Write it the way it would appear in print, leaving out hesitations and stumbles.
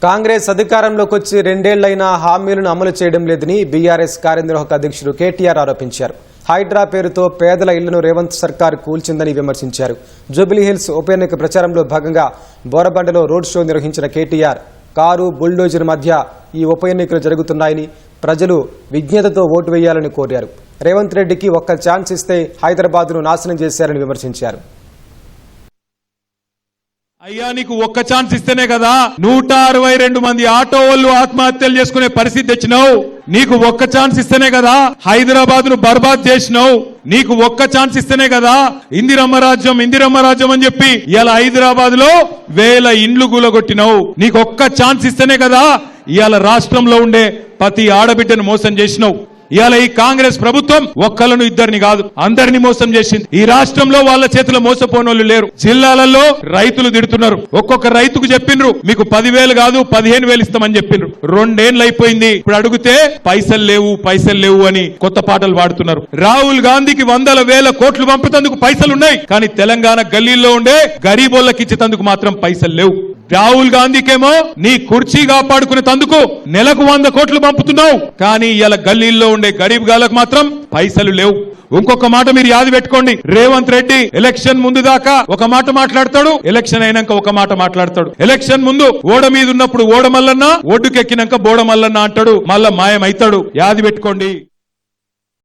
కాంగ్రెస్ అధికారంలోకి వచ్చి రెండేళ్లైనా హామీలను అమలు చేయడం లేదని బీఆర్ఎస్ కార్యనిర్వాహక అధ్యక్షుడు కేటీఆర్ ఆరోపించారు. హైడ్రా పేరుతో పేదల ఇళ్లను రేవంత్ సర్కార్ కూల్చిందని విమర్శించారు. జూబ్లీహిల్స్ ఉప ఎన్నిక ప్రచారంలో భాగంగా బోరబండలో రోడ్ షో నిర్వహించిన కేటీఆర్ కారు బుల్డోజర్ మధ్య ఈ ఉప ఎన్నికలు జరుగుతున్నాయని, ప్రజలు విజ్ఞతతో ఓటు వేయాలని కోరారు. రేవంత్ రెడ్డికి ఒక్క ఛాన్స్ ఇస్తే హైదరాబాద్ను నాశనం చేశారని విమర్శించారు. అయ్యా, నీకు ఒక్క ఛాన్స్ ఇస్తేనే కదా 162 మంది ఆటో వాళ్ళు ఆత్మహత్యలు చేసుకునే పరిస్థితి తెచ్చినావు. నీకు ఒక్క ఛాన్స్ ఇస్తేనే కదా హైదరాబాద్ ను బర్బాద్ చేసినావు. నీకు ఒక్క ఛాన్స్ ఇస్తేనే కదా ఇందిరమ్మ రాజ్యం అని చెప్పి ఇవాళ హైదరాబాద్ లో 1000 ఇండ్లు కూలగొట్టినావు. నీకు ఒక్క ఛాన్స్ ఇస్తేనే కదా ఇవాళ రాష్ట్రంలో ఉండే ప్రతి ఆడబిడ్డను మోసం చేసినావు. ఇవాళ ఈ కాంగ్రెస్ ప్రభుత్వం ఒక్కలను ఇద్దరిని కాదు అందరిని మోసం చేసింది. ఈ రాష్ట్రంలో వాళ్ళ చేతిలో మోసపోనోళ్ళు లేరు. జిల్లాలలో రైతులు తిడుతున్నారు. ఒక్కొక్క రైతుకు చెప్పిండ్రు మీకు 10,000 కాదు 15,000 ఇస్తామని చెప్పిండ్రు. 2 ఏళ్ళు అయిపోయింది. ఇప్పుడు అడిగితే పైసలు లేవు అని కొత్త పాటలు పాడుతున్నారు. రాహుల్ గాంధీకి 100,000 కోట్లు పంపుతందుకు పైసలు ఉన్నాయి, కానీ తెలంగాణ గల్లీల్లో ఉండే గరీబోళ్ళకి ఇచ్చేందుకు మాత్రం పైసలు లేవు. రాహుల్ గాంధీకేమో నీ కుర్చీ కాపాడుకునే తందుకు నెలకు 100 కోట్లు పంపుతున్నావు, కానీ ఇలా గల్లీల్లో ఉండే గరీబ్ గాలకు మాత్రం పైసలు లేవు. ఇంకొక మాట మీరు యాది పెట్టుకోండి, రేవంత్ రెడ్డి ఎలక్షన్ ముందు దాకా ఒక మాట మాట్లాడతాడు, ఎలక్షన్ అయినాక ఒక మాట మాట్లాడతాడు. ఎలక్షన్ ముందు ఓడ మీద ఉన్నప్పుడు ఓడమల్లన్న, ఒడ్డుకెక్కినాక బోడమల్లన్న అంటాడు, మళ్ళా మాయమైతాడు. యాది పెట్టుకోండి.